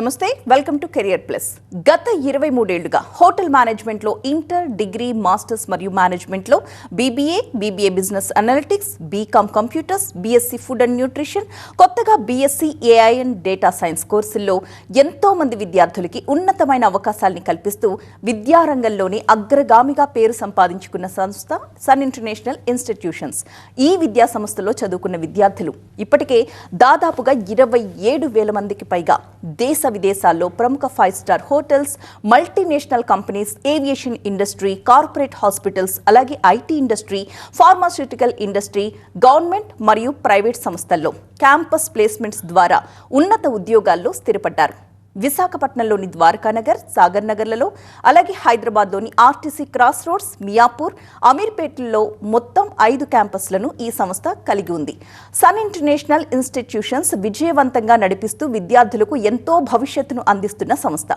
నమస్తే, welcome to career plus. గత 23 ఏళ్లుగా హోటల్ మేనేజ్మెంట్లో ఇంటర్, డిగ్రీ, మాస్టర్స్ మరియు మేనేజ్మెంట్లో BBA business analytics, BCom computers, BSc food and nutrition, కొత్తగా BSc AI and data science కోర్సుల్లో ఎంతో మంది విద్యార్థులకి ఉన్నతమైన అవకాశాలని కల్పిస్తూ విద్యారంగంలోని అగ్రగామిగా పేరు సంపాదించుకున్న సంస్థ సన్ ఇంటర్నేషనల్ ఇన్స్టిట్యూషన్స్. ఈ విద్యా సంస్థలో చదువుకున్న విద్యార్థులు ఇప్పటికే దాదాపుగా 27,000 మందికి పైగా దేశ విదేశాల్లో ప్రముఖ 5 star hotels, multinational companies, aviation industry, corporate hospitals, అలాగే IT industry, pharmaceutical industry, government మరియు ప్రైవేట్ సంస్థల్లో క్యాంపస్ ప్లేస్మెంట్స్ ద్వారా ఉన్నత ఉద్యోగాల్లో స్థిరపడ్డారు. విశాఖపట్నంలోని ద్వారకానగర్, సాగర్ నగర్లలో, అలాగే హైదరాబాద్లోని ఆర్టీసీ క్రాస్ రోడ్స్, మియాపూర్, అమీర్పేటల్లో మొత్తం 5 క్యాంపస్లను ఈ సంస్థ కలిగి ఉంది. సన్ ఇంటర్నేషనల్ ఇన్స్టిట్యూషన్స్ విజయవంతంగా నడిపిస్తూ విద్యార్థులకు ఎంతో భవిష్యత్తును అందిస్తున్న సంస్థ.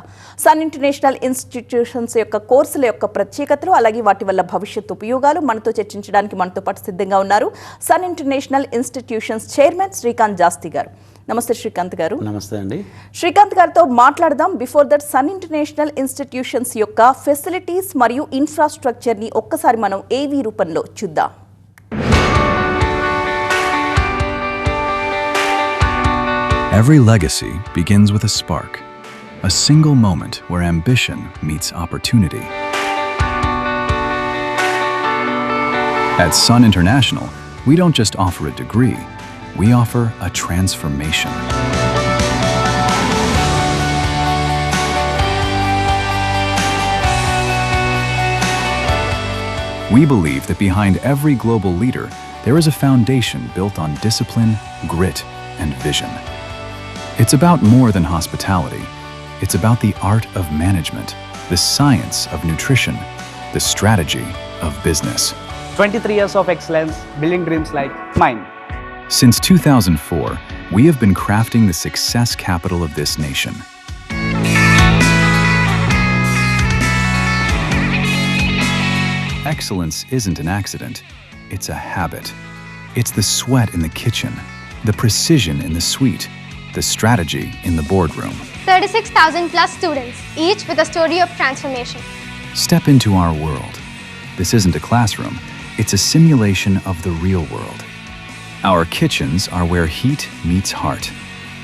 సన్ ఇంటర్నేషనల్ ఇన్స్టిట్యూషన్స్ యొక్క కోర్సుల యొక్క ప్రత్యేకతలు, అలాగే వాటి వల్ల భవిష్యత్తు ఉపయోగాలు మనతో చర్చించడానికి మనతో పాటు సిద్ధంగా ఉన్నారు Sun International Institutions chairman Srikanth Jasti గారు. నమస్తే శ్రీకాంత్ గారు. నమస్తే అండి. శ్రీకాంత్ గారితో మాట్లాడదాం. Before that, Sun International Institutions యొక్క ఫెసిలిటీస్ మరియు ఇన్ఫ్రాస్ట్రక్చర్ ని ఒక్కసారి మనం ఏవీ రూపంలో చూద్దాం. Every legacy begins with a spark, a single moment where ambition meets opportunity. At Sun International, we don't just offer a degree, we offer a transformation. We believe that behind every global leader, there is a foundation built on discipline, grit, and vision. It's about more than hospitality. It's about the art of management, the science of nutrition, the strategy of business. 23 years of excellence, building dreams like mine. Since 2004, we have been crafting the success capital of this nation. Excellence isn't an accident, it's a habit. It's the sweat in the kitchen, the precision in the suite, the strategy in the boardroom. 36,000 plus students, each with a story of transformation. Step into our world. This isn't a classroom, it's a simulation of the real world. Our kitchens are where heat meets heart.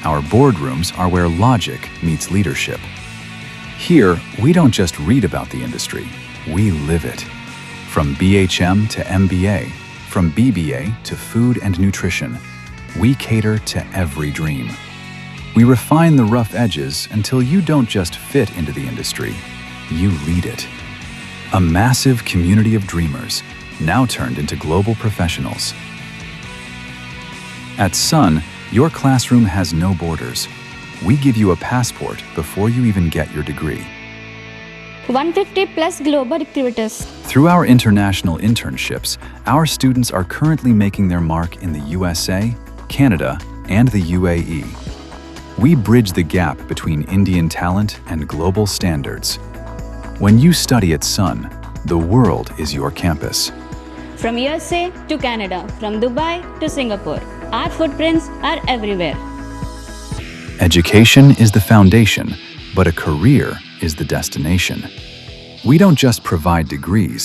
Our boardrooms are where logic meets leadership. Here, we don't just read about the industry, we live it. From BHM to MBA, from BBA to food and nutrition, we cater to every dream. We refine the rough edges until you don't just fit into the industry, you lead it. A massive community of dreamers, now turned into global professionals. At Sun, your classroom has no borders. We give you a passport before you even get your degree. 150 plus global recruiters. Through our international internships, our students are currently making their mark in the USA, Canada, and the UAE. We bridge the gap between Indian talent and global standards. When you study at Sun, the world is your campus. From USA to Canada, from Dubai to Singapore, our footprints are everywhere. Education is the foundation, but a career is the destination. We don't just provide degrees,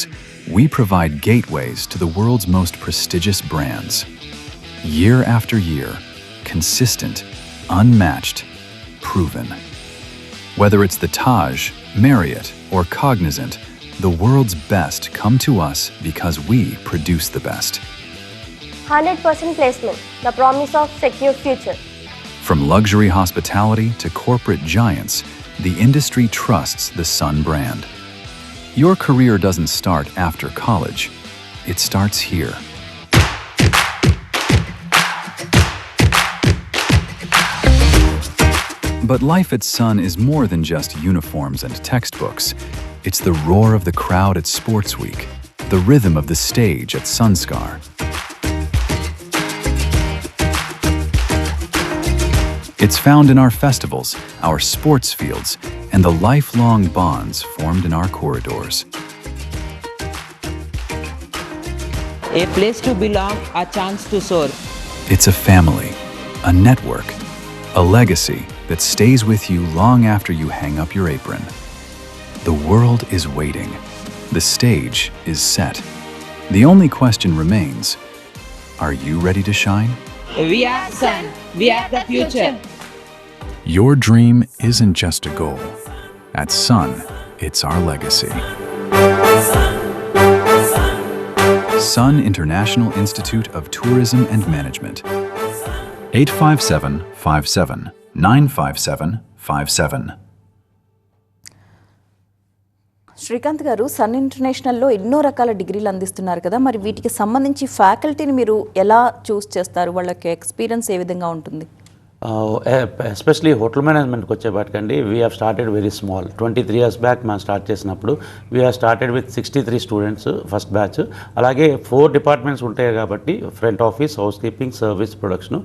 we provide gateways to the world's most prestigious brands. Year after year, consistent, unmatched, proven. Whether it's the Taj, Marriott, or Cognizant, the world's best come to us because we produce the best. 100% placement, the promise of secure future. From luxury hospitality to corporate giants, the industry trusts the Sun brand. Your career doesn't start after college, it starts here. But life at Sun is more than just uniforms and textbooks. It's the roar of the crowd at Sports Week, the rhythm of the stage at Sunskar. It's found in our festivals, our sports fields, and the lifelong bonds formed in our corridors. A place to belong, a chance to soar. It's a family, a network, a legacy, that stays with you long after you hang up your apron. The world is waiting. The stage is set. The only question remains, are you ready to shine? We are Sun. We are the future. Your dream isn't just a goal. At Sun, it's our legacy. Sun International Institute of Tourism and Management. 85757 95757. Srikanth గారు, sun ఇంటర్నేషనల్లో ఎన్నో రకాల డిగ్రీలు అందిస్తున్నారు కదా, మరి వీటికి సంబంధించి ఫ్యాకల్టీని మీరు ఎలా చూస్ చేస్తారు? వాళ్ళకి ఎక్స్పీరియన్స్ ఏ విధంగా ఉంటుంది? ఎస్పెషలీ హోటల్ మేనేజ్మెంట్కి వచ్చేపాటికండి we have started very small. 23 years back మనం స్టార్ట్ చేసినప్పుడు we have started with 63 students first batch. అలాగే 4 డిపార్ట్మెంట్స్ ఉంటాయి కాబట్టి front office, housekeeping, service, production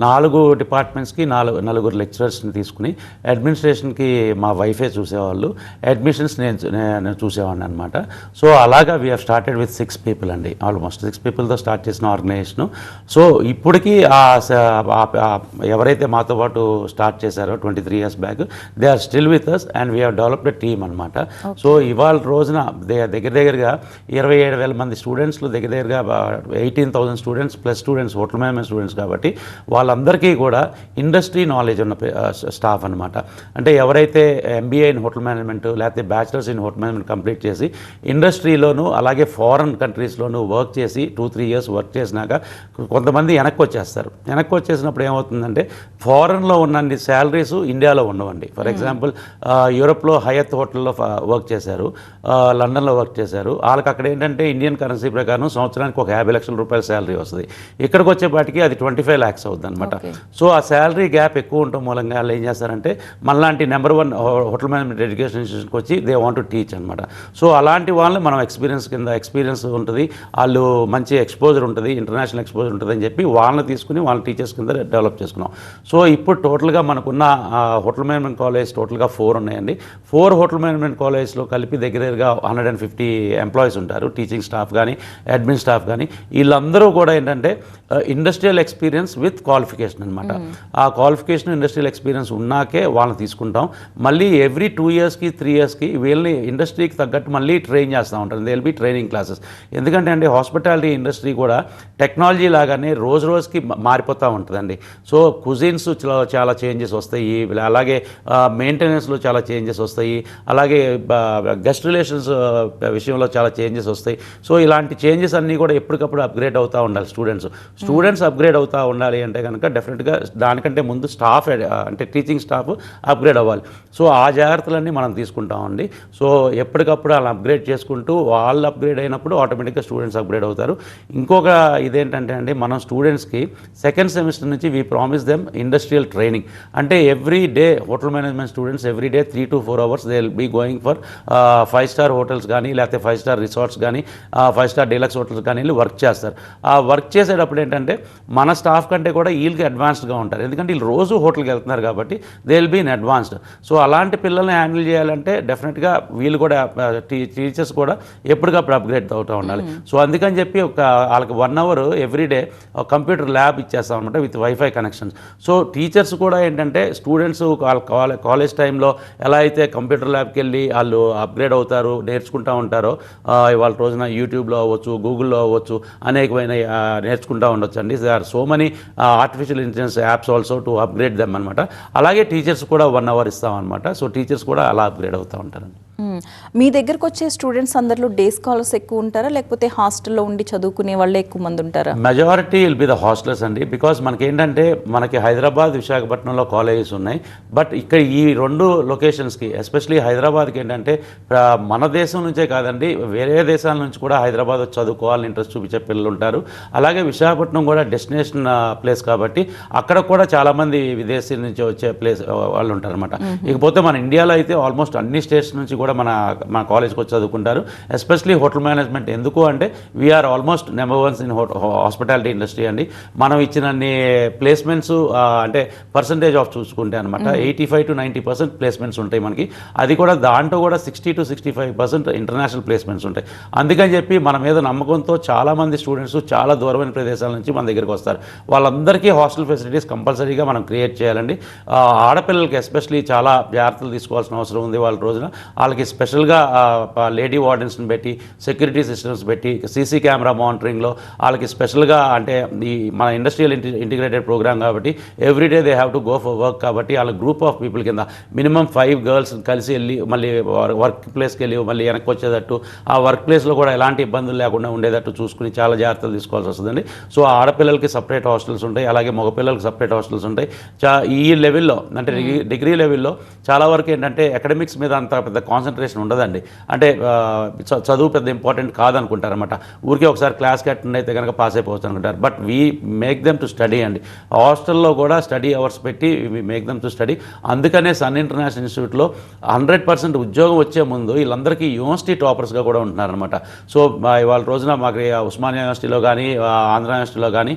4 డిపార్ట్మెంట్స్కి 4 లెక్చరర్స్ని తీసుకుని అడ్మినిస్ట్రేషన్కి మా వైఫే చూసేవాళ్ళు, అడ్మిషన్స్ నేను చూసేవాడిని అనమాట. సో అలాగా we have started with 6 people అండి, ఆల్మోస్ట్ 6 peopleతో స్టార్ట్ చేసిన ఆర్గనైజేషను. సో ఇప్పటికీ ఎవరైతే మాతో పాటు స్టార్ట్ చేశారో 23 years back, they are still with us and we have developed a team అనమాట. సో ఇవాళ రోజున దగ్గరగా 27,000 మంది స్టూడెంట్స్లో దగ్గరగా 18,000 students plus students hotel management students కాబట్టి వాళ్ళందరికీ కూడా ఇండస్ట్రీ నాలెడ్జ్ ఉన్న స్టాఫ్ అనమాట. అంటే ఎవరైతే MBA ఇన్ హోటల్ మేనేజ్మెంట్ లేకపోతే bachelors in hotel management complete చేసి ఇండస్ట్రీలోనూ అలాగే ఫారెన్ కంట్రీస్లోనూ వర్క్ చేసి 2-3 years వర్క్ చేసినాక కొంతమంది వెనక్కి వచ్చేస్తారు. వెనక్కి వచ్చేసినప్పుడు ఏమవుతుందంటే ఫారెన్లో ఉన్నన్ని శాలరీస్ ఇండియాలో ఉండవండి. ఫర్ ఎగ్జాంపుల్ యూరోప్లో హయత్ హోటల్లో వర్క్ చేశారు, లండన్లో వర్క్ చేశారు. వాళ్ళకి అక్కడ ఏంటంటే ఇండియన్ కరెన్సీ ప్రకారం సంవత్సరానికి ఒక 50 లక్షల రూపాయల శాలరీ వస్తుంది. ఇక్కడికి వచ్చేపాటికి అది 25 lakhs అవుతుంది అనమాట. సో ఆ శాలరీ గ్యాప్ ఎక్కువ ఉండటం మూలంగా వాళ్ళు ఏం చేస్తారంటే మనలాంటి నెంబర్ 1 హోటల్ మేనేజ్మెంట్ ఎడ్యుకేషన్ ఇన్స్టిట్యూషన్కి వచ్చి దే వాంట్ టు టీచ్ అనమాట. సో అలాంటి వాళ్ళని మనం ఎక్స్పీరియన్స్ ఉంటుంది, వాళ్ళు మంచి ఎక్స్పోజర్ ఉంటుంది, ఇంటర్నేషనల్ ఎక్స్పోజర్ ఉంటుంది అని చెప్పి వాళ్ళని తీసుకుని వాళ్ళ టీచర్స్ కింద డెవలప్ చేసుకున్నాం. సో ఇప్పుడు టోటల్గా మనకున్న హోటల్ మేనేజ్మెంట్ కాలేజ్ టోటల్గా 4 ఉన్నాయండి. 4 హోటల్ మేనేజ్మెంట్ కాలేజ్లో కలిపి దగ్గరగా 150 ఎంప్లాయీస్ ఉంటారు, టీచింగ్ స్టాఫ్ కానీ అడ్మిన్ స్టాఫ్ కానీ. వీళ్ళందరూ కూడా ఏంటంటే ఇండస్ట్రియల్ ఎక్స్పీరియన్స్ విత్ క్వాలిఫికేషన్ అనమాట. ఆ క్వాలిఫికేషన్ ఇండస్ట్రియల్ ఎక్స్పీరియన్స్ ఉన్నాకే వాళ్ళని తీసుకుంటాం. మళ్ళీ ఎవ్రీ 2 yearsకి 3 yearsకి వీళ్ళని ఇండస్ట్రీకి తగ్గట్టు మళ్ళీ ట్రైన్ చేస్తూ ఉంటారు. They will be training classes. ఎందుకంటే అండి హాస్పిటాలిటీ ఇండస్ట్రీ కూడా టెక్నాలజీ లాగానే రోజుకి మారిపోతూ ఉంటుందండి. సో కుజిన్స్ చాలా చేంజెస్ వస్తాయి, అలాగే మెయింటెనెన్స్లో చాలా చేంజెస్ వస్తాయి, అలాగే గెస్ట్ రిలేషన్స్ విషయంలో చాలా చేంజెస్ వస్తాయి. సో ఇలాంటి చేంజెస్ అన్నీ కూడా ఎప్పటికప్పుడు అప్గ్రేడ్ అవుతూ ఉండాలి. స్టూడెంట్స్ అప్గ్రేడ్ అవుతూ ఉండాలి అంటే కనుక డెఫినెట్గా దానికంటే ముందు స్టాఫ్ అంటే టీచింగ్ స్టాఫ్ అప్గ్రేడ్ అవ్వాలి. సో ఆ జాగ్రత్తలన్నీ మనం తీసుకుంటామండి. సో ఎప్పటికప్పుడు వాళ్ళు అప్గ్రేడ్ చేసుకుంటూ వాళ్ళు అప్గ్రేడ్ అయినప్పుడు ఆటోమేటిక్గా స్టూడెంట్స్ అప్గ్రేడ్ అవుతారు. ఇంకొక ఇదేంటంటే అండి మనం స్టూడెంట్స్కి సెకండ్ సెమిస్టర్ నుంచి we promise them industrial training. అంటే every day hotel management students every day 3 to 4 hours they will be going for 5-star hotels కానీ లేకపోతే 5-star రిసార్ట్స్ కానీ 5-star డీలక్స్ హోటల్స్ కానీ వెళ్ళి వర్క్ చేస్తారు. ఆ వర్క్ చేసేటప్పుడు ఏంటంటే మన స్టాఫ్ కంటే కూడా వీళ్ళకి అడ్వాన్స్డ్గా ఉంటారు. ఎందుకంటే వీళ్ళు రోజు హోటల్కి వెళ్తున్నారు కాబట్టి they will be in advanced. So అలాంటి పిల్లల్ని హ్యాండిల్ చేయాలంటే డెఫినెట్గా వీళ్ళు కూడా టీచర్స్ కూడా ఎప్పటికప్పుడు అప్గ్రేడ్ అవుతూ ఉండాలి. సో అందుకని చెప్పి వాళ్ళకి 1 hour every day computer lab ఇచ్చేస్తాం అనమాట with wifi connections. So teachers కూడా ఏంటంటే స్టూడెంట్స్ వాళ్ళ కాలేజ్ టైంలో ఎలా అయితే కంప్యూటర్ ల్యాబ్కి వెళ్ళి వాళ్ళు అప్గ్రేడ్ అవుతారో నేర్చుకుంటూ ఉంటారో ఇవాళ రోజున యూట్యూబ్లో అవ్వచ్చు, గూగుల్లో అవ్వచ్చు, అనేకమైన నేర్చుకుంటూ ఉండొచ్చు అండి. They are so many artificial intelligence apps also to upgrade them అనమాట. అలాగే టీచర్స్ కూడా 1 hour ఇస్తామన్నమాట. సో టీచర్స్ కూడా అలా అప్గ్రేడ్ అవుతూ ఉంటారండి. మీ దగ్గరకు వచ్చే స్టూడెంట్స్ అందరిలో డే స్కాలర్స్ ఎక్కువ ఉంటారా, లేకపోతే హాస్టల్లో ఉండి చదువుకునే వాళ్ళే ఎక్కువ మంది ఉంటారా? Majority will be the hostellers అండి. బికాజ్ మనకేంటంటే మనకి హైదరాబాద్, విశాఖపట్నంలో కాలేజెస్ ఉన్నాయి. బట్ ఇక్కడ ఈ 2 లొకేషన్స్కి ఎస్పెషలీ హైదరాబాద్కి ఏంటంటే మన దేశం నుంచే కాదండి వేరే దేశాల నుంచి కూడా హైదరాబాద్ వచ్చి చదువుకోవాలని ఇంట్రెస్ట్ చూపించే పిల్లలు ఉంటారు. అలాగే విశాఖపట్నం కూడా డెస్టినేషన్ ప్లేస్ కాబట్టి అక్కడ కూడా చాలామంది విదేశీ నుంచి వచ్చే ప్లేస్ వాళ్ళు ఉంటారు అనమాట. ఇకపోతే మన ఇండియాలో అయితే ఆల్మోస్ట్ అన్ని స్టేట్స్ నుంచి కూడా కూడా మన కాలేజ్కి వచ్చి చదువుకుంటారు. ఎస్పెషలీ హోటల్ మేనేజ్మెంట్ ఎందుకు అంటే we are almost number ones in hospitality industry అండి. మనం ఇచ్చినన్ని ప్లేస్మెంట్స్ అంటే పర్సంటేజ్ ఆఫ్ చూసుకుంటే అనమాట 85 to 90% ప్లేస్మెంట్స్ ఉంటాయి మనకి. అది కూడా దాంట్లో కూడా 60 to 65% ఇంటర్నేషనల్ ప్లేస్మెంట్స్ ఉంటాయి. అందుకని చెప్పి మన మీద నమ్మకంతో చాలామంది స్టూడెంట్స్ చాలా దూరమైన ప్రదేశాల నుంచి మన దగ్గరికి వస్తారు. వాళ్ళందరికీ హాస్టల్ ఫెసిలిటీస్ కంపల్సరీగా మనం క్రియేట్ చేయాలండి. ఆడపిల్లలకి ఎస్పెషలీ చాలా జాగ్రత్తలు తీసుకోవాల్సిన అవసరం ఉంది. వాళ్ళ రోజున వాళ్ళకి స్పెషల్గా లేడీ వార్డెన్స్ని పెట్టి సెక్యూరిటీ సిస్టమ్స్ పెట్టి సీసీ కెమెరా మానిటరింగ్లో వాళ్ళకి స్పెషల్గా అంటే ఈ మన ఇండస్ట్రియల్ ఇంటిగ్రేటెడ్ ప్రోగ్రామ్ కాబట్టి everyday they have to go for work కాబట్టి వాళ్ళ గ్రూప్ ఆఫ్ పీపుల్ కింద మినిమం 5 గర్ల్స్ కలిసి వెళ్ళి మళ్ళీ వర్క్ ప్లేస్కి వెళ్ళి మళ్ళీ వెనక్కి వచ్చేటట్టు ఆ వర్క్ ప్లేస్లో కూడా ఎలాంటి ఇబ్బందులు లేకుండా ఉండేటట్టు చూసుకుని చాలా జాగ్రత్తలు తీసుకోవాల్సి వస్తుందండి. సో ఆడపిల్లలకి సపరేట్ హాస్టల్స్ ఉంటాయి, అలాగే మగపిల్లలకి సపరేట్ హాస్టల్స్ ఉంటాయి. ఈ లెవెల్లో అంటే డిగ్రీ లెవెల్లో చాలా వరకు ఏంటంటే అకాడమిక్స్ మీద అంత పెద్ద కాన్సన్ట్రేషన్ ఉండదండి. అంటే చదువు పెద్ద ఇంపార్టెంట్ కాదనుకుంటారనమాట. ఊరికే ఒకసారి క్లాస్కి అటెండ్ అయితే కనుక పాస్ అయిపోవచ్చు అనుకుంటారు. But we make them to study అండి. హాస్టల్లో కూడా స్టడీ అవర్స్ పెట్టి we make them to study. అందుకనే సన్ ఇంటర్నేషనల్ ఇన్స్టిట్యూట్లో 100% ఉద్యోగం వచ్చే ముందు వీళ్ళందరికీ యూనివర్సిటీ టాపర్స్గా కూడా ఉంటున్నారనమాట. సో ఇవాళ రోజున మాకు ఉస్మానియా యూనివర్సిటీలో కానీ ఆంధ్ర యూనివర్సిటీలో కానీ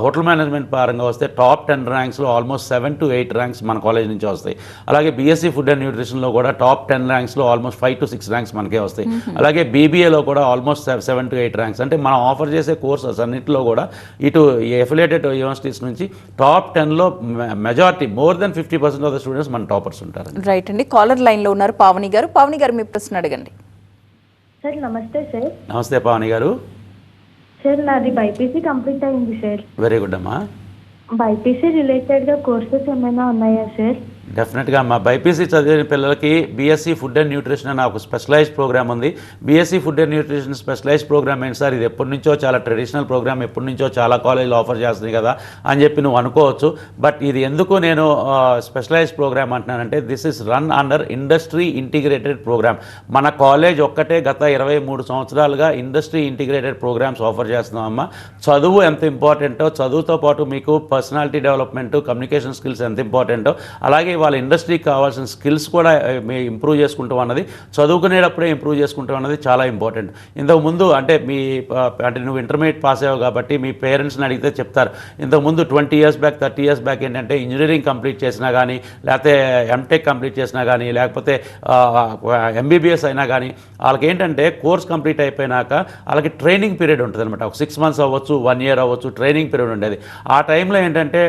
హోటల్ మేనేజ్మెంట్ పరంగా వస్తే టాప్ 10 ర్యాంక్స్లో ఆల్మోస్ట్ 7 to 8 ర్యాంక్స్ మన కాలేజ్ నుంచి వస్తాయి. అలాగే బీఎస్సీ ఫుడ్ అండ్ న్యూట్రిషన్లో కూడా టాప్ 10 ర్యాంక్స్లో ఆల్మోస్ట్ 5 to 6 ర్యాంక్స్ మనకే వస్తాయి. అలాగే బీబీఏలో కూడా ఆల్మోస్ట్ 7 to 8 ర్యాంక్స్. అంటే మనం ఆఫర్ చేసే కోర్సెస్ అన్నింటిలో కూడా ఇటు ఎఫిలియేటెడ్ యూనివర్సిటీస్ నుంచి టాప్ 10లో majority more than 50% of the students మన టాపర్స్ ఉంటారు. రైట్ అండి. కాలర్ లైన్లో ఉన్నారు పావని గారు. పావని గారు మీ ప్రశ్న అడగండి. సార్ నమస్తే సార్. నమస్తే పావని గారు. సార్ నాది బైపీసీ కంప్లీట్ అయింది సార్. వెరీ గుడ్ అమ్మా. బైపీసీ రిలేటెడ్గా కోర్సెస్ ఏమైనా ఉన్నాయా సార్? డెఫినెట్గా మా బైపీసీ చదివిన పిల్లలకి బీఎస్సీ ఫుడ్ అండ్ న్యూట్రిషన్ అని ఒక స్పెషలైజ్డ్ ప్రోగ్రామ్ ఉంది. BSc food and nutrition specialized program ఏంటి సార్, ఇది ఎప్పటి నుంచో చాలా ట్రెడిషనల్ ప్రోగ్రామ్, ఎప్పటి నుంచో చాలా కాలేజీలు ఆఫర్ చేస్తుంది కదా అని చెప్పి నువ్వు అనుకోవచ్చు. బట్ ఇది ఎందుకు నేను స్పెషలైజ్డ్ ప్రోగ్రామ్ అంటున్నానంటే this is run under industry integrated program. మన కాలేజ్ ఒక్కటే గత 23 సంవత్సరాలుగా ఇండస్ట్రీ ఇంటిగ్రేటెడ్ ప్రోగ్రామ్స్ ఆఫర్ చేస్తున్నామమ్మా. చదువు ఎంత ఇంపార్టెంటో, చదువుతో పాటు మీకు పర్సనాలిటీ డెవలప్మెంట్, కమ్యూనికేషన్ స్కిల్స్ ఎంత ఇంపార్టెంటో, అలాగే వాళ్ళ ఇండస్ట్రీకి కావాల్సిన స్కిల్స్ కూడా ఇంప్రూవ్ చేసుకుంటాం అన్నది, చదువుకునేటప్పుడే ఇంప్రూవ్ చేసుకుంటాం అన్నది చాలా ఇంపార్టెంట్. ఇంతకుముందు అంటే నువ్వు ఇంటర్మీడియట్ పాస్ అయ్యావు కాబట్టి మీ పేరెంట్స్ని అడిగితే చెప్తారు, ఇంతకుముందు 20 years బ్యాక్ 30 years బ్యాక్ ఏంటంటే ఇంజనీరింగ్ కంప్లీట్ చేసినా కానీ, లేకపోతే ఎంటెక్ కంప్లీట్ చేసినా కానీ, లేకపోతే ఎంబీబీఎస్ అయినా కానీ వాళ్ళకి ఏంటంటే కోర్స్ కంప్లీట్ అయిపోయినాక వాళ్ళకి ట్రైనింగ్ పీరియడ్ ఉంటుంది అనమాట. ఒక 6 months అవ్వచ్చు, 1 year అవ్వచ్చు, ట్రైనింగ్ పీరియడ్ ఉండేది. ఆ టైంలో ఏంటంటే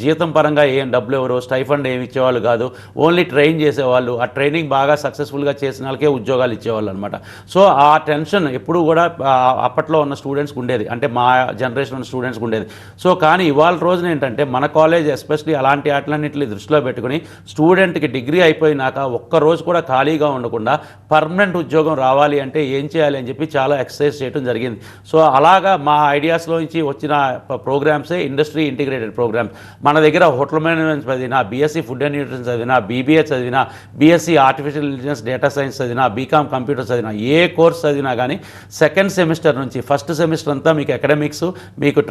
జీతం పరంగా ఏం డబ్బులు ఎవరు స్టైఫండ్ ఏమి ఇచ్చేవాళ్ళు కాదు, ఓన్లీ ట్రైన్ చేసేవాళ్ళు. ఆ ట్రైనింగ్ బాగా సక్సెస్ఫుల్గా చేసిన వాళ్ళకే ఉద్యోగాలు ఇచ్చేవాళ్ళు అనమాట. సో ఆ టెన్షన్ ఎప్పుడు కూడా అప్పట్లో ఉన్న స్టూడెంట్స్కి ఉండేది, అంటే మా జనరేషన్ ఉన్న స్టూడెంట్స్కి ఉండేది. సో కానీ ఇవాళ రోజున ఏంటంటే మన కాలేజ్ ఎస్పెషలీ అలాంటి వాటిలన్నింటినీ దృష్టిలో పెట్టుకుని స్టూడెంట్కి డిగ్రీ అయిపోయినాక ఒక్కరోజు కూడా ఖాళీగా ఉండకుండా పర్మనెంట్ ఉద్యోగం రావాలి అంటే ఏం చేయాలి అని చెప్పి చాలా ఎక్సర్సైజ్ చేయడం జరిగింది. సో అలాగా మా ఐడియాస్లో నుంచి వచ్చిన ప్రోగ్రామ్సే ఇండస్ట్రీ ఇంటిగ్రేటెడ్ ప్రోగ్రామ్స్. మన దగ్గర హోటల్ మేనేజ్మెంట్ చదివినా, బీఎస్సీ ఫుడ్ అండ్ న్యూట్రిషన్ చదివినా, బీబీఏ చదివినా, BSc artificial intelligence data science చదివినా, బీకామ్ కంప్యూటర్ చదివినా, ఏ కోర్స్ చదివినా కానీ సెకండ్ సెమిస్టర్ నుంచి ఫస్ట్ సెమిస్టర్ అంతా మీకు అకాడమిక్స్, మీకు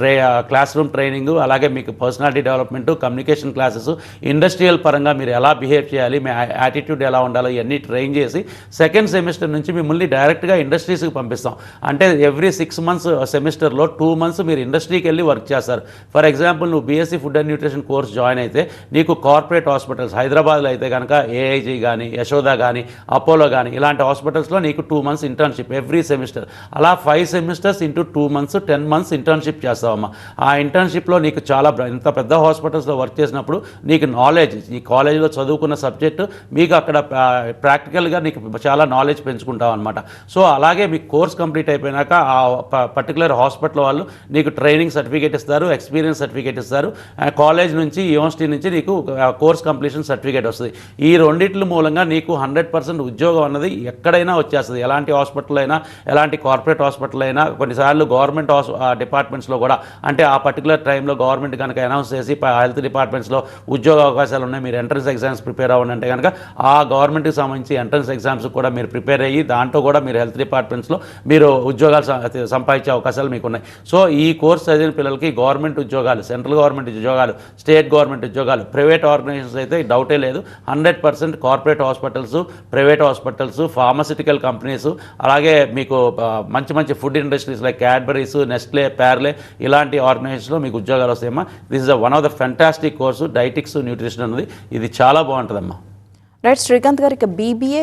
క్లాస్ రూమ్ ట్రైనింగ్, అలాగే మీకు personality development, communication classes, industrial పరంగా మీరు ఎలా బిహేవ్ చేయాలి, మీ యాటిట్యూడ్ ఎలా ఉండాలో ఇవన్నీ ట్రైన్ చేసి సెకండ్ సెమిస్టర్ నుంచి మిమ్మల్ని డైరెక్ట్గా ఇండస్ట్రీస్కి పంపిస్తాం. అంటే ఎవ్రీ 6 months సెమిస్టర్లో 2 months మీరు ఇండస్ట్రీకి వెళ్ళి వర్క్ చేస్తారు. ఫర్ ఎగ్జాంపుల్ నువ్వు BSc food and nutrition course join అయితే నీకు కార్పొరేట్ హాస్పిటల్స్ హైదరాబాద్లో అయితే కనుక ఏఐజీ కానీ, యశోద కానీ, అపోలో కానీ ఇలాంటి హాస్పిటల్స్లో నీకు 2 months ఇంటర్న్షిప్ ఎవ్రీ సెమిస్టర్. అలా 5 semesters into 2 months 10 months internship చేస్తావమ్మా. ఆ ఇంటర్న్షిప్లో నీకు చాలా ఇంత పెద్ద హాస్పిటల్స్లో వర్క్ చేసినప్పుడు నీకు నాలెడ్జ్, ఈ కాలేజీలో చదువుకున్న సబ్జెక్టు మీకు అక్కడ ప్రాక్టికల్గా నీకు చాలా నాలెడ్జ్ పెంచుకుంటావు అనమాట. సో అలాగే మీకు కోర్స్ కంప్లీట్ అయిపోయినాక ఆ పర్టికులర్ హాస్పిటల్ వాళ్ళు నీకు ట్రైనింగ్ సర్టిఫికేట్ ఇస్తారు, ఎక్స్పీరియన్స్ సర్టిఫికేట్ ఇస్తారు. కాలేజ్ నుంచి, యూనివర్సిటీ నుంచి నీకు కోర్స్ కంప్లీషన్ సర్టిఫికేట్ వస్తుంది. ఈ రెండిట్ల మూలంగా నీకు 100% ఉద్యోగం అన్నది ఎక్కడైనా వచ్చేస్తుంది. ఎలాంటి హాస్పిటల్ అయినా, ఎలాంటి కార్పొరేట్ హాస్పిటల్ అయినా, కొన్నిసార్లు గవర్నమెంట్ డిపార్ట్మెంట్స్లో కూడా, అంటే ఆ పర్టికులర్ టైంలో గవర్నమెంట్ కనుక అనౌన్స్ చేసి హెల్త్ డిపార్ట్మెంట్స్లో ఉద్యోగ అవకాశాలు ఉన్నాయి, మీరు ఎంట్రన్స్ ఎగ్జామ్స్ ప్రిపేర్ అవ్వండి అంటే కనుక ఆ గవర్నమెంట్కి సంబంధించి ఎంట్రన్స్ ఎగ్జామ్స్ కూడా మీరు ప్రిపేర్ అయ్యి దాంట్లో కూడా మీరు హెల్త్ డిపార్ట్మెంట్స్లో మీరు ఉద్యోగాలు సంపాదించే అవకాశాలు మీకు ఉన్నాయి. సో ఈ కోర్స్ చదివిన పిల్లలకి గవర్నమెంట్ ఉద్యోగాలు, సెంట్రల్ గవర్నమెంట్ ఉద్యోగాలు, స్టేట్ గవర్నమెంట్ ఉద్యోగాలు, ప్రైవేట్ ఆర్గనైజేషన్స్ అయితే డౌటే లేదు. 100% corporate hospitals, private hospitals, pharmaceutical companies, అలాగే మీకు మంచి మంచి food industries like Cadbury's, Nestle, Parle ఇలాంటి ఆర్గనైజేషన్స్లో మీకు ఉద్యోగాలు వస్తాయమ్మా. This is one of the fantastic course, dietetics nutrition ఉన్నది. ఇది చాలా బాగుంటుందమ్మా. రైట్ శ్రీకాంత్ గారు, ఇక బీబీఏ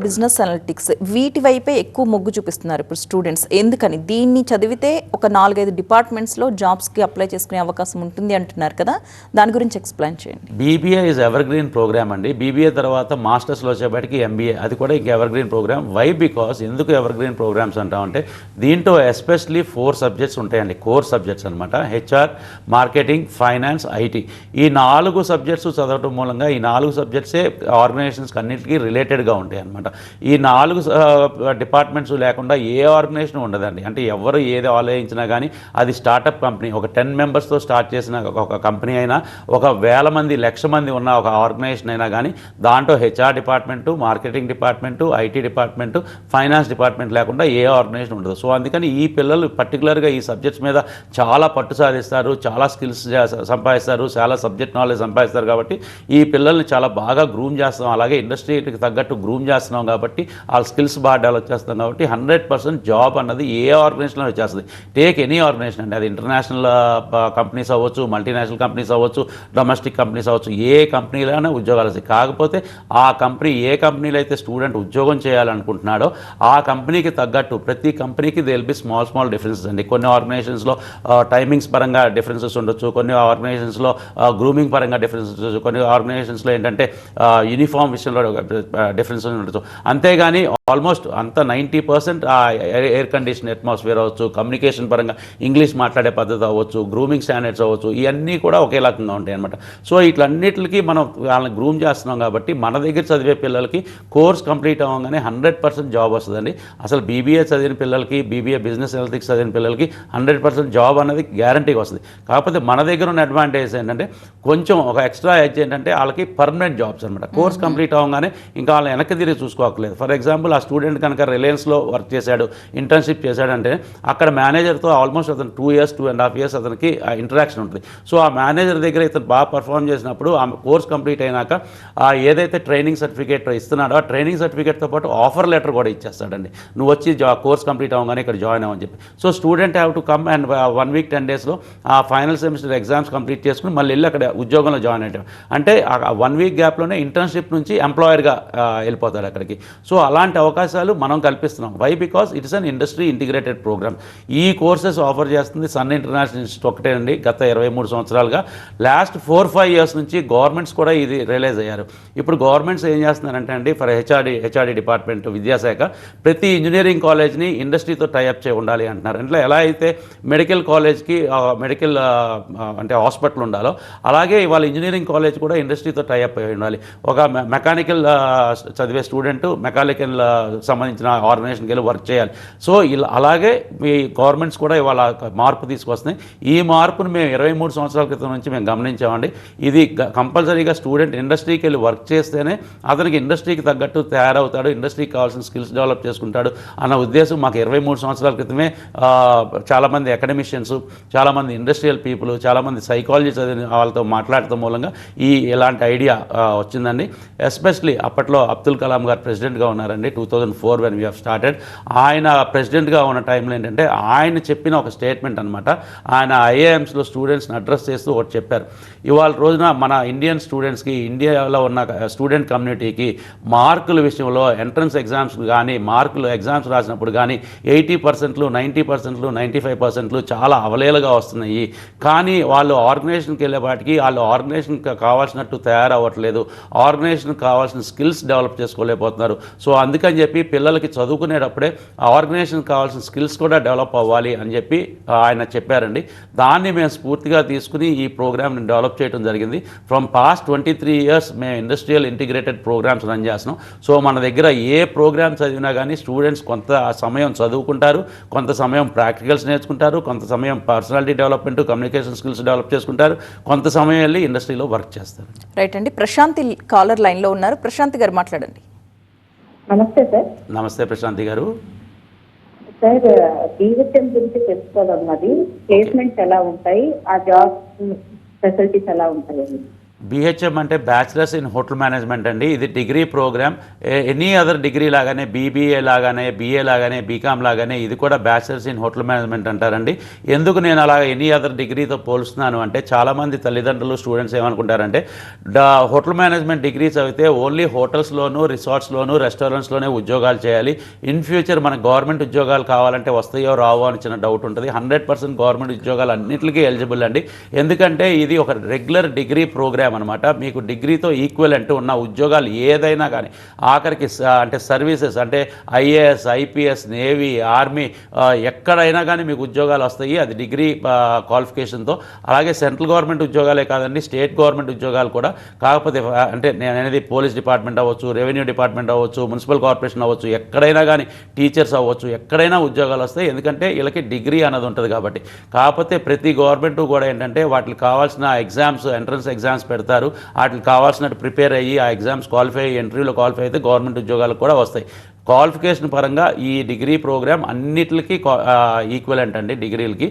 బిజినెస్ అనలిటిక్స్ వీటి వైపే ఎక్కువ మొగ్గు చూపిస్తున్నారు ఇప్పుడు స్టూడెంట్స్. ఎందుకని దీన్ని చదివితే ఒక 4-5 డిపార్ట్మెంట్స్లో జాబ్స్కి అప్లై చేసుకునే అవకాశం ఉంటుంది అంటున్నారు కదా, దాని గురించి ఎక్స్ప్లెయిన్ చేయండి. BBA is ever green program అండి. బీబీఏ తర్వాత మాస్టర్స్లో వచ్చేప్పటికి ఎంబీఏ, అది కూడా ఇంక ever green program. Why? Because ఎందుకు ఎవర్ గ్రీన్ ప్రోగ్రామ్స్ అంటామంటే దీంట్లో ఎస్పెషలీ 4 సబ్జెక్ట్స్ ఉంటాయండి, కోర్ సబ్జెక్ట్స్ అనమాట. HR, marketing, finance, IT. ఈ 4 సబ్జెక్ట్స్ చదవటం మూలంగా ఈ 4 సబ్జెక్ట్సే ఆర్గనైజేషన్స్కి అన్నింటికీ రిలేటెడ్గా ఉంటాయి అనమాట. ఈ 4 డిపార్ట్మెంట్స్ లేకుండా ఏ ఆర్గనైజేషన్ ఉండదండి. అంటే ఎవరు ఏది ఆలోచించినా కానీ అది స్టార్టప్ కంపెనీ, ఒక 10 మెంబర్స్తో స్టార్ట్ చేసిన ఒక కంపెనీ అయినా, ఒక 1000 మంది 1,00,000 మంది ఉన్న ఒక ఆర్గనైజేషన్ అయినా కానీ దాంట్లో HR department, marketing department, IT department, finance department లేకుండా ఏ ఆర్గనైజేషన్ ఉండదు. సో అందుకని ఈ పిల్లలు పర్టికులర్గా ఈ సబ్జెక్ట్స్ మీద చాలా పట్టు సాధిస్తారు, చాలా స్కిల్స్ సంపాదిస్తారు, చాలా సబ్జెక్ట్ నాలెడ్జ్ సంపాదిస్తారు. కాబట్టి ఈ పిల్లల్ని చాలా బాగా గ్రూమ్ చేస్తాం, అలాగే ఇండస్ట్రీకి తగ్గట్టు గ్రూమ్ చేస్తున్నాం. కాబట్టి వాళ్ళ స్కిల్స్ బాగా డెవలప్ చేస్తాం. కాబట్టి 100% జాబ్ అన్నది ఏ ఆర్గనైజేషన్లో వచ్చేస్తుంది. టేక్ ఎనీ ఆర్గనైజేషన్ అండి, అది ఇంటర్నేషనల్ కంపెనీస్ అవ్వచ్చు, మల్టీనేషనల్ కంపెనీస్ అవ్వచ్చు, డొమెస్టిక్ కంపెనీస్ అవ్వచ్చు, ఏ కంపెనీలోనే ఉద్యోగాలు వస్తాయి. కాకపోతే ఆ కంపెనీ ఏ కంపెనీలో అయితే స్టూడెంట్ ఉద్యోగం చేయాలనుకుంటున్నాడో ఆ కంపెనీకి తగ్గట్టు ప్రతి కంపెనీకి they will be small differences అండి. కొన్ని ఆర్గనైజేషన్స్లో టైమింగ్స్ పరంగా డిఫరెన్సెస్ ఉండొచ్చు, కొన్ని ఆర్గనైజేషన్స్లో గ్రూమింగ్ పరంగా డిఫరెన్సెస్ ఉండొచ్చు, కొన్ని ఆర్గనైజేషన్స్లో ఏంటంటే యూనిఫామ్ విషయంలో డిఫరెన్స్ ఉండొచ్చు. అంతేగాని ఆల్మోస్ట్ అంత 90% ఎయిర్ కండిషన్ అట్మాస్ఫియర్ అవ్వచ్చు, కమ్యూనికేషన్ పరంగా ఇంగ్లీష్ మాట్లాడే పద్ధతి అవ్వచ్చు, గ్రూమింగ్ స్టాండర్డ్స్ అవ్వచ్చు, ఇవన్నీ కూడా ఒకే రకంగా ఉంటాయి అనమాట. సో ఇట్లన్నిటికి మనం వాళ్ళని గ్రూమ్ చేస్తున్నాం. కాబట్టి మన దగ్గర చదివే పిల్లలకి కోర్స్ కంప్లీట్ అవ్వగానే 100% జాబ్ వస్తుందండి. అసలు బీబీఏ చదివిన పిల్లలకి, బీబీఏ బిజినెస్ అనలిటిక్స్ చదివిన పిల్లలకి 100% జాబ్ అనేది గ్యారంటీగా వస్తుంది. కాకపోతే మన దగ్గర ఉన్న అడ్వాంటేజ్ ఏంటంటే కొంచెం ఒక ఎక్స్ట్రా ఎడ్జ్ ఏంటంటే వాళ్ళకి పర్మనెంట్ జాబ్స్ అనమాట. కోర్స్ కంప్లీట్ అవ్వగానే ఇంకా వాళ్ళు వెనక్కి తిరిగి చూసుకోవట్లేదు. ఫర్ ఎగ్జాంపుల్ ఆ స్టూడెంట్ కనుక రిలయన్స్లో వర్క్ చేశాడు, ఇంటర్న్షిప్ చేశాడంటే అక్కడ మేనేజర్తో ఆల్మోస్ట్ అతను 2 years 2.5 years అతనికి ఇంటరాక్షన్ ఉంటుంది. సో ఆ మేనేజర్ దగ్గర ఇతను బాగా పర్ఫామ్ చేసినప్పుడు ఆ కోర్స్ కంప్లీట్ అయినాక ఏదైతే ట్రైనింగ్ సర్టిఫికేట్ ఇస్తున్నాడో ఆ ట్రైనింగ్ సర్టిఫికేట్తో పాటు ఆఫర్ లెటర్ కూడా ఇచ్చేస్తాడండి. నువ్వు వచ్చి కోర్స్ కంప్లీట్ అవ్వగానే ఇక్కడ జాయిన్ అవ్వని చెప్పి. So student have to come and 1 week 10 daysలో ఆ ఫైనల్ సెమిస్టర్ ఎగ్జామ్స్ కంప్లీట్ చేసుకుని మళ్ళీ వెళ్ళి అక్కడ ఉద్యోగంలో జాయిన్ అయ్యాం. అంటే ఆ 1 week గ్యాప్లోనే ఇంటర్న్షిప్ నుంచి ఎంప్లాయర్గా వెళ్ళిపోతాడు అక్కడికి. సో అలాంటి అవకాశాలు మనం కల్పిస్తున్నాం. Why? Because it is an industry integrated programme. ఈ కోర్సెస్ ఆఫర్ చేస్తుంది సన్ ఇంటర్నేషనల్ ఇన్స్టిట్యూట్ ఒకటేనండి. గత 23 సంవత్సరాలుగా లాస్ట్ 4-5 years నుంచి గవర్నమెంట్స్ కూడా ఇది రియలైజ్ అయ్యారు. ఇప్పుడు గవర్నమెంట్స్ ఏం చేస్తున్నారంటే అండి, ఫర్ హెచ్ఆర్డి డిపార్ట్మెంట్, విద్యాశాఖ ప్రతి ఇంజనీరింగ్ కాలేజ్ని ఇండస్ట్రీతో టైఅప్ చేయి ఉండాలి అంటున్నారు. అంటే ఎలా అయితే మెడికల్ కాలేజ్కి మెడికల్ అంటే హాస్పిటల్ ఉండాలో అలాగే ఇవాళ ఇంజనీరింగ్ కాలేజ్ కూడా ఇండస్ట్రీతో టైఅప్ అయి ఉండాలి. ఒక మెకానికల్ చదివే స్టూడెంట్ మెకానికల్ సంబంధించిన ఆర్గనైజేషన్కి వెళ్ళి వర్క్ చేయాలి. సో ఇలా అలాగే మీ గవర్నమెంట్స్ కూడా ఇవాళ మార్పు తీసుకొస్తున్నాయి. ఈ మార్పును మేము 23 సంవత్సరాల క్రితం నుంచి మేము గమనించామండి. ఇది కంపల్సరీగా స్టూడెంట్ ఇండస్ట్రీకి వెళ్ళి వర్క్ చేస్తేనే అతనికి ఇండస్ట్రీకి తగ్గట్టు తయారవుతాడు, ఇండస్ట్రీకి కావాల్సిన స్కిల్స్ డెవలప్ చేసుకుంటాడు అన్న ఉద్దేశం మాకు 23 సంవత్సరాల క్రితమే చాలామంది అకాడమిషియన్స్, చాలామంది ఇండస్ట్రియల్ పీపుల్, చాలామంది సైకాలజీ చదివిన వాళ్ళతో మాట్లాడటం మూలంగా ఇలాంటి ఐడియా వచ్చిందండి. ఎస్పెషలీ అప్పట్లో అబ్దుల్ కలాం గారు ప్రెసిడెంట్గా ఉన్నారండి. 2004 when we have started. ఆయన ప్రెసిడెంట్గా ఉన్న టైంలో ఏంటంటే ఆయన చెప్పిన ఒక స్టేట్మెంట్ అనమాట. ఆయన ఐఏఎమ్స్లో స్టూడెంట్స్ని అడ్రస్ చేస్తూ ఒకటి చెప్పారు. ఇవాళ రోజున మన ఇండియన్ స్టూడెంట్స్కి, ఇండియాలో ఉన్న స్టూడెంట్ కమ్యూనిటీకి మార్కుల విషయంలో ఎంట్రన్స్ ఎగ్జామ్స్ కానీ, మార్కులు ఎగ్జామ్స్ రాసినప్పుడు కానీ 80%, 90%, 95% చాలా అవలేలుగా వస్తున్నాయి. కానీ వాళ్ళు ఆర్గనైజేషన్కి వెళ్ళేపాటికి వాళ్ళు ఆర్గనైజేషన్కి కావాల్సినట్టు తయారవ్వట్లేదు, ఆర్గనైజేషన్కి కావాల్సిన స్కిల్స్ డెవలప్ చేసుకోలేకపోతున్నారు. సో అందుకని చెప్పి పిల్లలకి చదువుకునేటప్పుడే ఆర్గనైజేషన్కి కావాల్సిన స్కిల్స్ కూడా డెవలప్ అవ్వాలి అని చెప్పి ఆయన చెప్పారండి. దాన్ని మేము స్ఫూర్తిగా తీసుకుని ఈ ప్రోగ్రామ్ని డెవలప్ చేయడం జరిగింది. ఫ్రమ్ పాస్ట్ 23 years మేము ఇండస్ట్రియల్ ఇంటిగ్రేటెడ్ ప్రోగ్రామ్స్ రన్ చేస్తున్నాం. సో మన దగ్గర ఏ ప్రోగ్రామ్ చదివినా కానీ స్టూడెంట్స్ కొంత సమయం చదువుకుంటారు, కొంత సమయం ప్రాక్టికల్స్ నేర్చుకుంటారు, కొంత సమయం personality development, communication skills develop చేసుకుంటారు, కొంత సమయం వెళ్ళి ఇండస్ట్రీలో వర్క్ చేస్తారు. రైట్ అండి. ప్రశాంతి కాలర్ లైన్లో ఉన్నారు. ప్రశాంతి గారు మాట్లాడండి. నమస్తే సార్. నమస్తే ప్రశాంతి గారు. సార్, బీహెచ్ఎం గురించి తెలుసుకోవాలన్నది. ప్లేస్మెంట్స్ ఎలా ఉంటాయి, ఆ జాబ్ ఫెసిలిటీస్ ఎలా ఉంటాయి? BHM అంటే బ్యాచిలర్స్ ఇన్ హోటల్ మేనేజ్మెంట్ అండి. ఇది degree program. Any other degree లాగానే BBA లాగానే BA లాగానే బీకామ్ లాగానే ఇది కూడా బ్యాచిలర్స్ ఇన్ హోటల్ మేనేజ్మెంట్ అంటారండి. ఎందుకు నేను అలా ఎనీ అదర్ డిగ్రీతో పోలుస్తున్నాను అంటే చాలామంది తల్లిదండ్రులు స్టూడెంట్స్ ఏమనుకుంటారంటే హోటల్ మేనేజ్మెంట్ డిగ్రీ చదివితే ఓన్లీ హోటల్స్లోనూ రిసార్ట్స్లోనూ రెస్టారెంట్స్లోనే ఉద్యోగాలు చేయాలి, ఇన్ ఫ్యూచర్ మనకు గవర్నమెంట్ ఉద్యోగాలు కావాలంటే వస్తాయో రావో అని చిన్న డౌట్ ఉంటుంది. 100% గవర్నమెంట్ ఉద్యోగాలు అన్నింటికీ ఎలిజిబుల్ అండి. ఎందుకంటే ఇది ఒక రెగ్యులర్ డిగ్రీ ప్రోగ్రామ్ అనమాట. మీకు డిగ్రీతో ఈక్వలెంట్ ఉన్న ఉద్యోగాలు ఏదైనా కానీ ఆఖరికి అంటే సర్వీసెస్ అంటే IAS IPS నేవీ ఆర్మీ ఎక్కడైనా కానీ మీకు ఉద్యోగాలు వస్తాయి అది డిగ్రీ క్వాలిఫికేషన్తో. అలాగే సెంట్రల్ గవర్నమెంట్ ఉద్యోగాలే కాదండి, స్టేట్ గవర్నమెంట్ ఉద్యోగాలు కూడా. కాకపోతే అంటే నేను అనేది పోలీస్ డిపార్ట్మెంట్ అవ్వచ్చు, రెవెన్యూ డిపార్ట్మెంట్ అవ్వచ్చు, మున్సిపల్ కార్పొరేషన్ అవ్వచ్చు, ఎక్కడైనా కానీ టీచర్స్ అవ్వచ్చు, ఎక్కడైనా ఉద్యోగాలు వస్తాయి. ఎందుకంటే వీళ్ళకి డిగ్రీ అన్నది ఉంటుంది కాబట్టి. కాకపోతే ప్రతి గవర్నమెంట్ కూడా ఏంటంటే వాటికి కావాల్సిన ఎగ్జామ్స్ ఎంట్రన్స్ ఎగ్జామ్స్ పెడతారు. వాటికి కావాల్సినట్టు ప్రిపేర్ అయ్యి ఆ ఎగ్జామ్స్ క్వాలిఫై అయ్యి ఇంటర్వ్యూలో క్వాలిఫై అయితే గవర్నమెంట్ ఉద్యోగాలు కూడా వస్తాయి. క్వాలిఫికేషన్ పరంగా ఈ డిగ్రీ ప్రోగ్రామ్ అన్నిటికీ ఈక్వలెంట్ అండి డిగ్రీలకి.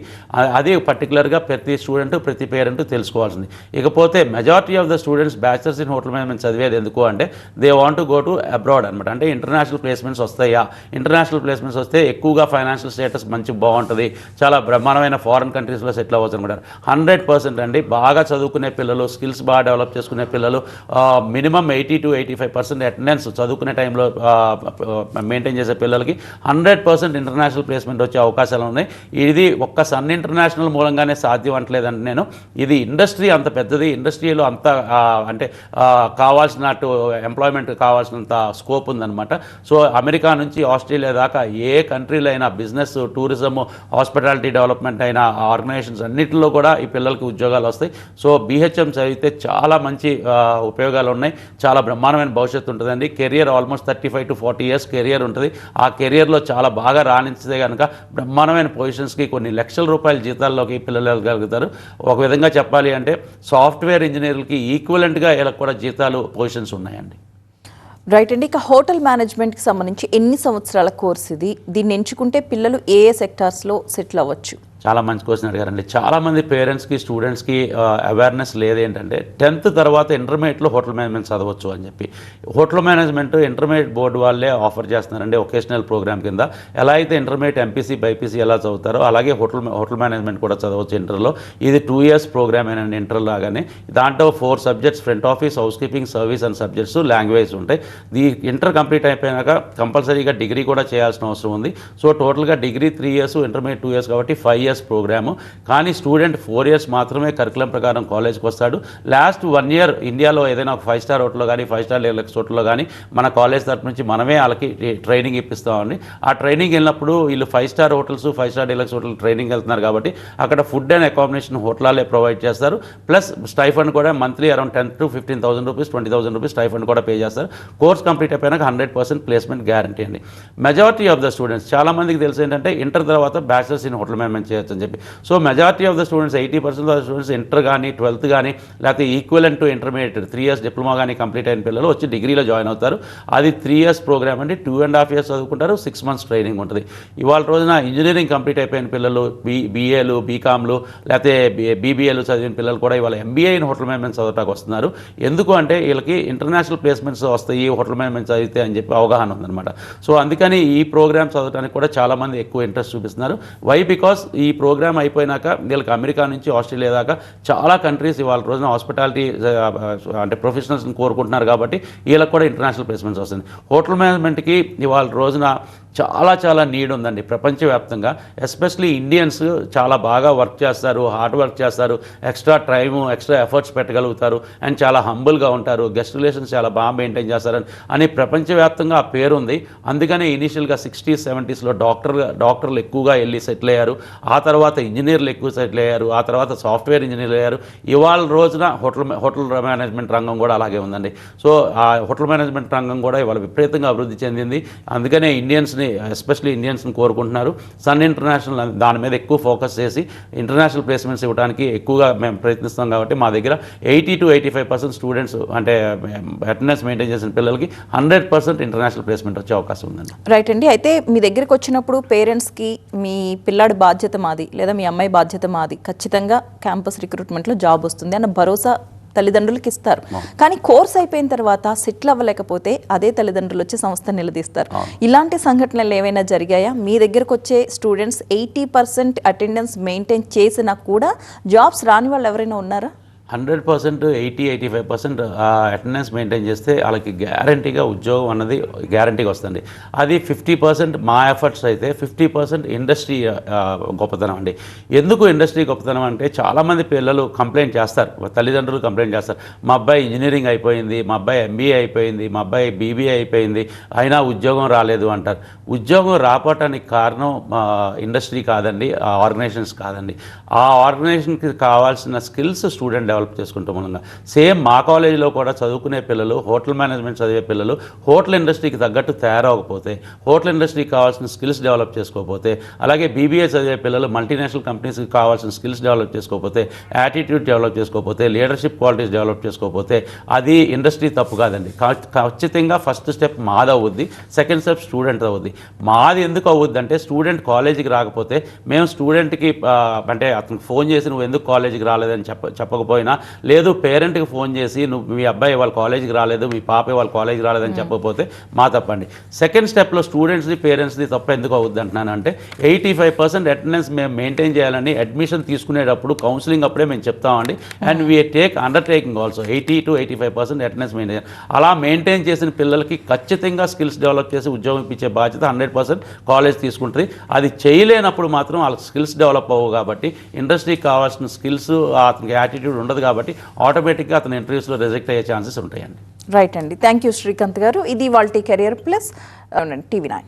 అది పర్టికులర్గా ప్రతి స్టూడెంట్ ప్రతి పేరెంట్ తెలుసుకోవాల్సింది. ఇకపోతే majority of the students bachelors in hotel management చదివేది ఎందుకు అంటే they want to go to abroad అనమాట. అంటే ఇంటర్నేషనల్ ప్లేస్మెంట్స్ వస్తాయా, ఇంటర్నేషనల్ ప్లేస్మెంట్స్ వస్తే ఎక్కువగా ఫైనాన్షియల్ స్టేటస్ మంచి బాగుంటుంది, చాలా బ్రహ్మాండమైన ఫారెన్ కంట్రీస్లో సెటిల్ అవ్వచ్చు అనుకుంటారు. 100% అండి. బాగా చదువుకునే పిల్లలు, స్కిల్స్ బాగా డెవలప్ చేసుకునే పిల్లలు మినిమం 80 to 85% అటెండెన్స్ చదువుకునే టైంలో మెయింటైన్ చేసే పిల్లలకి 100% ఇంటర్నేషనల్ ప్లేస్మెంట్ వచ్చే అవకాశాలు ఉన్నాయి. ఇది ఒక్క సన్ ఇంటర్నేషనల్ మూలంగానే సాధ్యం అంటలేదండి నేను. ఇది ఇండస్ట్రీ అంత పెద్దది, ఇండస్ట్రీలో అంత అంటే కావాల్సినట్టు ఎంప్లాయ్మెంట్ కావాల్సినంత స్కోప్ ఉందన్నమాట. సో అమెరికా నుంచి ఆస్ట్రేలియా దాకా ఏ కంట్రీలో అయినా బిజినెస్, టూరిజం, హాస్పిటాలిటీ డెవలప్మెంట్ అయిన ఆర్గనైజేషన్స్ అన్నింటిలో కూడా ఈ పిల్లలకి ఉద్యోగాలు వస్తాయి. సో BHM చదివితే చాలా మంచి ఉపయోగాలు ఉన్నాయి, చాలా బ్రహ్మాండమైన భవిష్యత్తు ఉంటుందండి. Career almost 35 to 40 years career ఉంటుంది. ఆ కెరియర్లో చాలా బాగా రాణించితే కనుక బ్రహ్మాండమైన పొజిషన్స్కి కొన్ని లక్షల రూపాయల జీతాల్లోకి పిల్లలు వెళ్ళగలుగుతారు. ఒక విధంగా చెప్పాలి అంటే సాఫ్ట్వేర్ ఇంజనీర్లకి ఈక్వలెంట్గా వీళ్ళకి కూడా జీతాలు పొజిషన్స్ ఉన్నాయండి. రైట్ అండి. ఇక హోటల్ మేనేజ్మెంట్కి సంబంధించి ఎన్ని సంవత్సరాల కోర్స్ ఇది? దీన్ని ఎంచుకుంటే పిల్లలు ఏ సెక్టార్స్లో సెటిల్ అవ్వచ్చు? చాలా మంచి క్వశ్చన్ అడిగారండి. చాలామంది పేరెంట్స్కి స్టూడెంట్స్కి అవేర్నెస్ లేదేంటంటే 10th తర్వాత ఇంటర్మీడియట్లో హోటల్ మేనేజ్మెంట్ చదవచ్చు అని చెప్పి. హోటల్ మేనేజ్మెంట్ ఇంటర్మీడియట్ బోర్డు వాళ్ళే ఆఫర్ చేస్తున్నారండి ఒకేషనల్ ప్రోగ్రామ్ కింద. ఎలా అయితే ఇంటర్మీడియట్ MPC BPC ఎలా చదువుతారో అలాగే హోటల్ మేనేజ్మెంట్ కూడా చదవచ్చు ఇంటర్లో. ఇది 2 years ప్రోగ్రామ్ ఏనండి ఇంటర్ లాగానే. దాంట్లో 4 subjects front office, housekeeping, service and subjects, language ఉంటాయి. ఈ ఇంటర్ కంప్లీట్ అయిపోయినాక కంపల్సరీగా డిగ్రీ కూడా చేయాల్సిన అవసరం ఉంది. సో టోటల్గా డిగ్రీ 3 years, ఇంటర్మీడియట్ 2 years కాబట్టి 5 years ప్రోగ్రాము. కానీ స్టూడెంట్ 4 years మాత్రమే కరికులం ప్రకారం కాలేజ్కి వస్తాడు. లాస్ట్ 1 year ఇండియాలో ఏదైనా ఒక 5 star హోటల్లో కానీ 5 star డీలక్స్ హోటల్లో కానీ మన కాలేజ్ తరఫు నుంచి మనమే వాళ్ళకి ట్రైనింగ్ ఇప్పిస్తామండి. ఆ ట్రైనింగ్ వెళ్ళినప్పుడు వీళ్ళు 5 star hotels 5 star deluxe hotel training వెళ్తున్నారు కాబట్టి అక్కడ ఫుడ్ అండ్ అకామిడేషన్ హోటలాలే ప్రొవైడ్ చేస్తారు. ప్లస్ స్టైఫండ్ కూడా monthly around 10,000 to 15,000 rupees 20,000 rupees stipend కూడా పే చేస్తారు. కోర్స్ కంప్లీట్ అయిపోయినాక 100% ప్లేస్మెంట్ గ్యారంటీ అండి. మెజారిటీ ఆఫ్ ద స్టూడెంట్స్ చాలామందికి తెలిసి ఏంటంటే ఇంటర్ తర్వాత బ్యాచిలర్స్ ఇన్ హోటల్ మేనేజ్మెంట్ చేయొచ్చు అని చెప్పి. So majority of the students 80% of the students inter కానీ 12th కానీ లేకపోతే equivalent to intermediate 3 years diploma కానీ కంప్లీట్ అయిన పిల్లలు వచ్చి డిగ్రీలో జాయిన్ అవుతారు. అది 3 years ప్రోగ్రామ్ అండి. 2.5 years చదువుకుంటారు, 6 months ట్రైనింగ్ ఉంటుంది. ఇవాళ రోజున ఇంజనీరింగ్ కంప్లీట్ అయిపోయిన పిల్లలు BAలు BComలు లేకపోతే BBAలు చదివిన పిల్లలు కూడా ఇవాళ MBA ఇన్ హోటల్ మేనేజ్మెంట్ చదవటానికి వస్తున్నారు. ఎందుకు అంటే వీళ్ళకి ఇంటర్నేషనల్ ప్లేస్మెంట్స్ వస్తాయి హోటల్ మేనేజ్మెంట్ చదివితే అని చెప్పి అవగాహన ఉందన్నమాట. సో అందుకని ఈ ప్రోగ్రామ్ చదవడానికి కూడా చాలామంది ఎక్కువ ఇంట్రెస్ట్ చూపిస్తున్నారు. వై? బికాస్ ఈ ప్రోగ్రామ్ అయిపోయినాక వీళ్ళకి అమెరికా నుంచి ఆస్ట్రేలియా దాకా చాలా కంట్రీస్ ఇవాళ రోజున హాస్పిటాలిటీ అంటే ప్రొఫెషనల్స్ని కోరుకుంటున్నారు కాబట్టి వీళ్ళకి కూడా ఇంటర్నేషనల్ ప్లేస్మెంట్స్ వస్తుంది. హోటల్ మేనేజ్మెంట్కి ఇవాళ రోజున చాలా నీడ్ ఉందండి ప్రపంచవ్యాప్తంగా. ఎస్పెషలీ ఇండియన్స్ చాలా బాగా వర్క్ చేస్తారు, హార్డ్ వర్క్ చేస్తారు, ఎక్స్ట్రా టైము ఎక్స్ట్రా ఎఫర్ట్స్ పెట్టగలుగుతారు అండ్ చాలా హంబుల్గా ఉంటారు, గెస్ట్ రిలేషన్స్ చాలా బాగా మెయింటైన్ చేస్తారు అని ప్రపంచవ్యాప్తంగా ఆ పేరు ఉంది. అందుకనే ఇనీషియల్గా 60s 70sలో డాక్టర్లు ఎక్కువగా వెళ్ళి సెటిల్ అయ్యారు. ఆ తర్వాత ఇంజనీర్లు ఎక్కువ సెటిల్ అయ్యారు, ఆ తర్వాత సాఫ్ట్వేర్ ఇంజనీర్లు అయ్యారు. ఇవాళ రోజున హోటల్ మేనేజ్మెంట్ రంగం కూడా అలాగే ఉందండి. సో ఆ హోటల్ మేనేజ్మెంట్ రంగం కూడా ఇవాళ విపరీతంగా అభివృద్ధి చెందింది. అందుకనే ఎస్పెషల్లీ ఇండియన్స్ని కోరుకుంటున్నారు. సన్ ఇంటర్నేషనల్ దాని మీద ఎక్కువ ఫోకస్ చేసి ఇంటర్నేషనల్ ప్లేస్మెంట్స్ ఇవ్వడానికి ఎక్కువగా మేము ప్రయత్నిస్తాం కాబట్టి మా దగ్గర 80 to 85% స్టూడెంట్స్ అంటే అటెండెన్స్ మెయింటైన్ చేసిన పిల్లలకి 100% ఇంటర్నేషనల్ ప్లేస్మెంట్ వచ్చే అవకాశం ఉందండి. రైట్ అండి. అయితే మీ దగ్గరికి వచ్చినప్పుడు పేరెంట్స్కి మీ పిల్లాడి బాధ్యత మాది లేదా మీ అమ్మాయి బాధ్యత మాది, ఖచ్చితంగా క్యాంపస్ రిక్రూట్మెంట్లో జాబ్ వస్తుంది అన్న భరోసా తల్లిదండ్రులకి ఇస్తారు. కానీ కోర్స్ అయిపోయిన తర్వాత సెటిల్ అవ్వలేకపోతే అదే తల్లిదండ్రులు వచ్చి సంస్థ నిలదీస్తారు. ఇలాంటి సంఘటనలు ఏవైనా జరిగాయా? మీ దగ్గరకు వచ్చే స్టూడెంట్స్ 80% అటెండెన్స్ మెయింటైన్ చేసినా కూడా జాబ్స్ రాని వాళ్ళు ఎవరైనా ఉన్నారా? 100%, 80-85% అటెండెన్స్ మెయింటైన్ చేస్తే వాళ్ళకి గ్యారంటీగా ఉద్యోగం అన్నది గ్యారంటీగా వస్తుంది. అది 50% మా ఎఫర్ట్స్ అయితే 50% ఇండస్ట్రీ గొప్పతనం అండి. ఎందుకు ఇండస్ట్రీ గొప్పతనం అంటే చాలామంది పిల్లలు కంప్లైంట్ చేస్తారు, తల్లిదండ్రులు కంప్లైంట్ చేస్తారు, మా అబ్బాయి ఇంజనీరింగ్ అయిపోయింది, మా అబ్బాయి MBA అయిపోయింది, మా అబ్బాయి BBA అయిపోయింది, అయినా ఉద్యోగం రాలేదు అంటారు. ఉద్యోగం రావటానికి కారణం ఇండస్ట్రీ కాదండి, ఆ ఆర్గనైజేషన్స్ కాదండి. ఆ ఆర్గనైజేషన్కి కావాల్సిన స్కిల్స్ స్టూడెంట్ డెవలప్ చేసుకుంటాం మూలంగా. సేమ్ మా కాలేజీలో కూడా చదువుకునే పిల్లలు, హోటల్ మేనేజ్మెంట్ చదివే పిల్లలు హోటల్ ఇండస్ట్రీకి తగ్గట్టు తయారవకపోతే, హోటల్ ఇండస్ట్రీకి కావాల్సిన స్కిల్స్ డెవలప్ చేసుకోకపోతే, అలాగే BBA చదివే పిల్లలు మల్టీనేషనల్ కంపెనీస్కి కావాల్సిన స్కిల్స్ డెవలప్ చేసుకోకపోతే, యాటిట్యూడ్ డెవలప్ చేసుకోకపోతే, లీడర్షిప్ క్వాలిటీస్ డెవలప్ చేసుకోకపోతే అది ఇండస్ట్రీ తప్పు కాదండి. ఖచ్చితంగా ఫస్ట్ స్టెప్ మాది అవుద్ది, సెకండ్ స్టెప్ స్టూడెంట్ అవుద్ది. మాది ఎందుకు అవుద్ది అంటే స్టూడెంట్ కాలేజీకి రాకపోతే మేము స్టూడెంట్కి అంటే అతనికి ఫోన్ చేసి నువ్వు ఎందుకు కాలేజీకి రాలేదని చెప్పకపోయినా, లేదు పేరెంట్కి ఫోన్ చేసి నువ్వు మీ అబ్బాయి వాళ్ళ కాలేజీకి రాలేదు, మీ పాప వాళ్ళ కాలేజీకి రాలేదని చెప్పకపోతే మా తప్పండి. సెకండ్ స్టెప్లో స్టూడెంట్స్ది పేరెంట్స్ది తప్ప ఎందుకు అవుద్ది అంటున్నానంటే 85% అటెండెన్స్ మేము మెయింటైన్ చేయాలని అడ్మిషన్ తీసుకునేటప్పుడు కౌన్సిలింగ్ అప్పుడే మేము చెప్తామండి. And we take undertaking also 80-85% attendance maintain. అలా మెయింటైన్ చేసిన పిల్లలకి ఖచ్చితంగా స్కిల్స్ డెవలప్ చేసి ఉద్యోగం ఇప్పించే బాధ్యత 100% కాలేజ్ తీసుకుంటుంది. అది చేయలేనప్పుడు మాత్రం వాళ్ళకి స్కిల్స్ డెవలప్ అవ్వవు. కాబట్టి ఇండస్ట్రీకి కావాల్సిన స్కిల్స్, అతనికి యాటిట్యూడ్ ఉండదు కాబట్టి ఆటోమేటిక్గా అతను ఇంటర్వ్యూస్లో రిజెక్ట్ అయ్యే ఛాన్సెస్ ఉంటాయండి. రైట్ అండి, థ్యాంక్ యూ శ్రీకాంత్ గారు. ఇది వాళ్ళ కెరియర్ ప్లస్ TV9.